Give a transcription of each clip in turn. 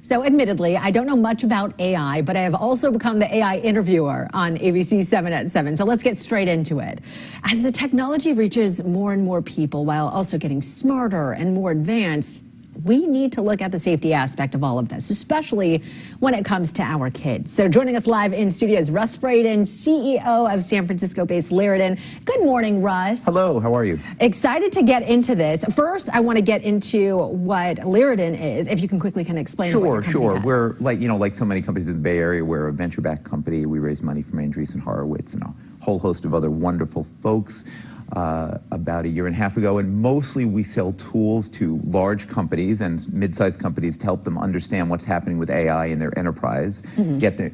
So admittedly, I don't know much about AI, but I have also become the AI interviewer on ABC7 at 7. So let's get straight into it. As the technology reaches more and more people while also getting smarter and more advanced, we need to look at the safety aspect of all of this, especially when it comes to our kids. So joining us live in studio is Russ Fradin, CEO of San Francisco-based Larridin. Good morning, Russ. Hello, how are you? Excited to get into this. First, I want to get into what Larridin is, if you can quickly kind of explain what your company does. We're like so many companies in the Bay Area, we're a venture-backed company. We raise money from Andreessen Horowitz and a whole host of other wonderful folks. About a year and a half ago, and mostly we sell tools to large companies and mid-sized companies to help them understand what's happening with AI in their enterprise,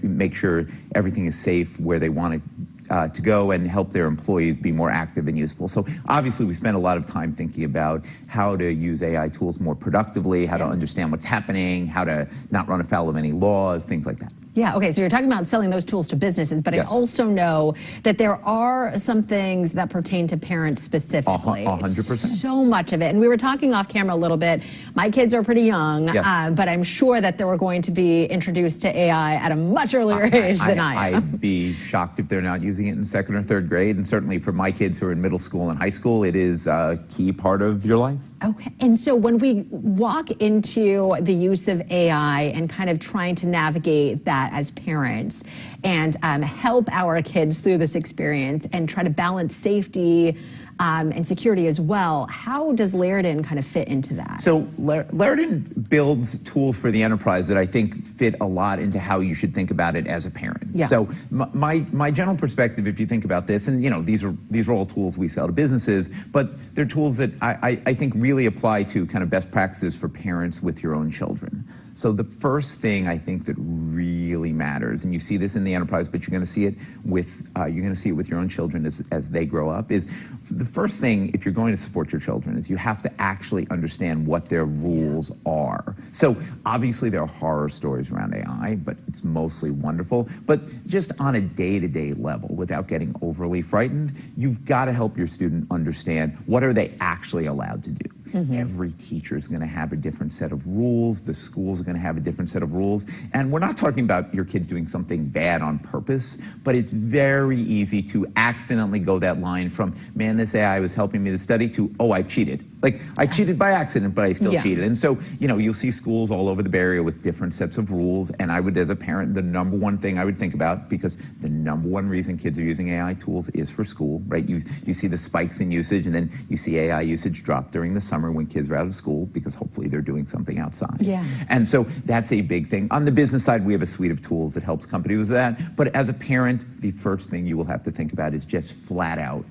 make sure everything is safe where they want it to go, and help their employees be more active and useful. So obviously we spend a lot of time thinking about how to use AI tools more productively, how to understand what's happening, how to not run afoul of any laws, things like that. Yeah, okay, so you're talking about selling those tools to businesses, but yes. I also know that there are some things that pertain to parents specifically. 100%. So much of it. And we were talking off camera a little bit. My kids are pretty young, yes. But I'm sure that they were going to be introduced to AI at a much earlier age than I am. I'd be shocked if they're not using it in second or third grade. And certainly for my kids who are in middle school and high school, it is a key part of your life. Okay, and so when we walk into the use of AI and kind of trying to navigate that as parents and help our kids through this experience and try to balance safety and security as well, how does Larridin kind of fit into that? So Larridin builds tools for the enterprise that I think fit a lot into how you should think about it as a parent. Yeah. So my general perspective, if you think about this, and these are all tools we sell to businesses, but they're tools that I think really apply to kind of best practices for parents with your own children. So the first thing I think that really matters, and you see this in the enterprise, but you're going to see it with your own children as they grow up, is the first thing, if you're going to support your children, is you have to actually understand what their rules are. So obviously there are horror stories around AI, but it's mostly wonderful. But just on a day-to-day level, without getting overly frightened, you've got to help your student understand what are they actually allowed to do. Every teacher is going to have a different set of rules. The schools are going to have a different set of rules. And we're not talking about your kids doing something bad on purpose, but it's very easy to accidentally go that line from, man, this AI was helping me to study, to, oh, I cheated. Like, I cheated by accident, but I still cheated. And so, you'll see schools all over the Bay Area with different sets of rules. And I would, as a parent, the number one thing I would think about, because the number one reason kids are using AI tools is for school, right? You see the spikes in usage, and then you see AI usage drop during the summer when kids are out of school, because hopefully they're doing something outside. Yeah. And so that's a big thing. On the business side, we have a suite of tools that helps companies with that. But as a parent, the first thing you will have to think about is just flat out,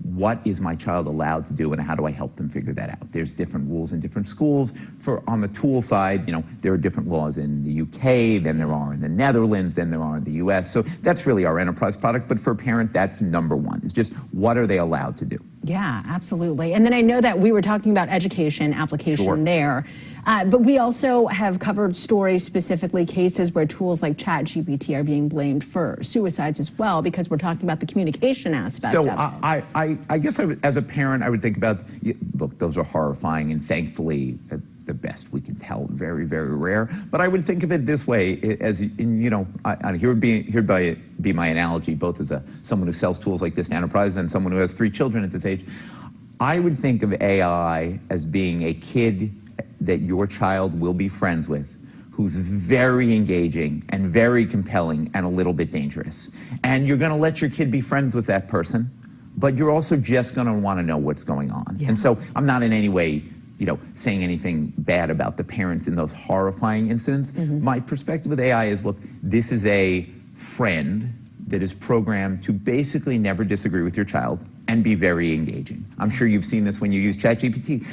what is my child allowed to do, and how do I help them figure that out? There's different rules in different schools. On the tool side, there are different laws in the UK than there are in the Netherlands, than there are in the US. So that's really our enterprise product. But for a parent, that's number one. It's just, what are they allowed to do? Yeah, absolutely. And then I know that we were talking about education application there, but we also have covered stories, specifically cases where tools like ChatGPT are being blamed for suicides as well, because we're talking about the communication aspect of it. I guess as a parent, I would think about, look, those are horrifying, and thankfully, the best we can tell, very, very rare. But I would think of it this way, as here would be my analogy, both as someone who sells tools like this to enterprise and someone who has 3 children at this age. I would think of AI as being a kid that your child will be friends with, who's very engaging and very compelling and a little bit dangerous. And you're going to let your kid be friends with that person, but you're also just going to want to know what's going on. Yeah. And so I'm not in any way saying anything bad about the parents in those horrifying incidents. My perspective with AI is, look, this is a friend that is programmed to basically never disagree with your child and be very engaging. I'm sure you've seen this when you use ChatGPT.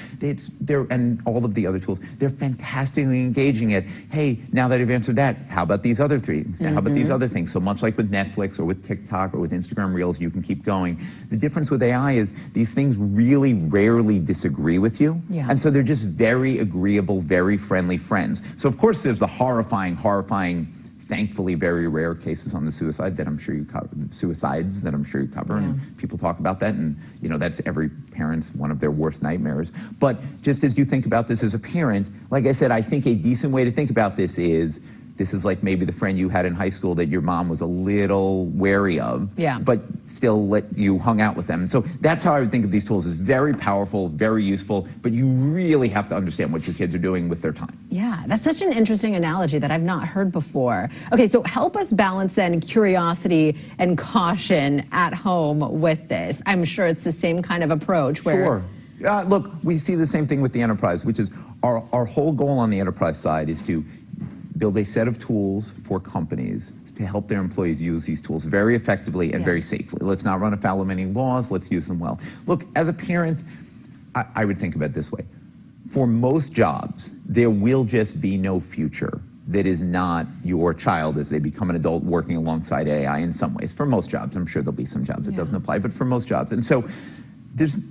And all of the other tools, they're fantastically engaging at, hey, now that I've answered that, how about these other 3? How about these other things? So much like with Netflix or with TikTok or with Instagram Reels, you can keep going. The difference with AI is these things really rarely disagree with you. Yeah. And so they're just very agreeable, very friendly friends. So of course there's the horrifying, thankfully very rare cases on the suicides that I'm sure you cover, and people talk about that, and that's every parents one of their worst nightmares. But just as you think about this as a parent, like I said, I think a decent way to think about this is like maybe the friend you had in high school that your mom was a little wary of, but still let you hung out with them. And so that's how I would think of these tools as very powerful, very useful, but you really have to understand what your kids are doing with their time. Yeah, that's such an interesting analogy that I've not heard before. Okay, so help us balance then curiosity and caution at home with this. I'm sure it's the same kind of approach where... Sure. Look, we see the same thing with the enterprise, which is our whole goal on the enterprise side is to build a set of tools for companies to help their employees use these tools very effectively and very safely. Let's not run afoul of any laws, let's use them well. Look, as a parent, I would think about it this way. For most jobs, there will just be no future that is not your child as they become an adult working alongside AI in some ways. For most jobs, I'm sure there'll be some jobs that doesn't apply, but for most jobs. And so there's,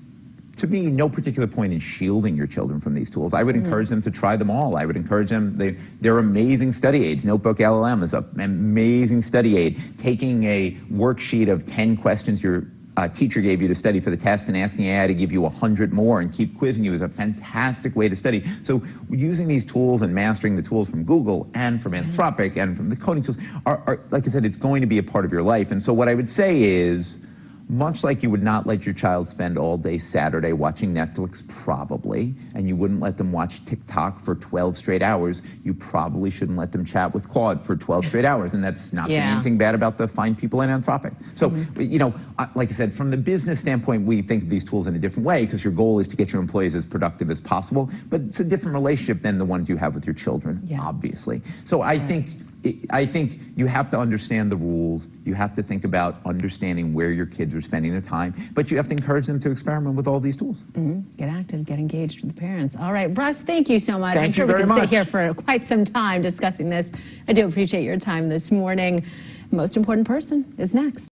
to me, no particular point in shielding your children from these tools. I would encourage them to try them all. I would encourage them, they're amazing study aids. Notebook LLM is an amazing study aid. Taking a worksheet of 10 questions your teacher gave you to study for the test and asking AI to give you 100 more and keep quizzing you is a fantastic way to study. So using these tools and mastering the tools from Google and from Anthropic and from the coding tools are, like I said, it's going to be a part of your life. And so what I would say is, much like you would not let your child spend all day Saturday watching Netflix, probably, and you wouldn't let them watch TikTok for 12 straight hours, you probably shouldn't let them chat with Claude for 12 straight hours. And that's not saying anything bad about the fine people in Anthropic. So, you know, like I said, from the business standpoint, we think of these tools in a different way because your goal is to get your employees as productive as possible. But it's a different relationship than the ones you have with your children, obviously. So I think you have to understand the rules. You have to think about understanding where your kids are spending their time, but you have to encourage them to experiment with all these tools. Get active, get engaged with the parents. All right, Russ, thank you so much. Thank you very much. I'm sure we can sit here for quite some time discussing this. I do appreciate your time this morning. Most important person is next.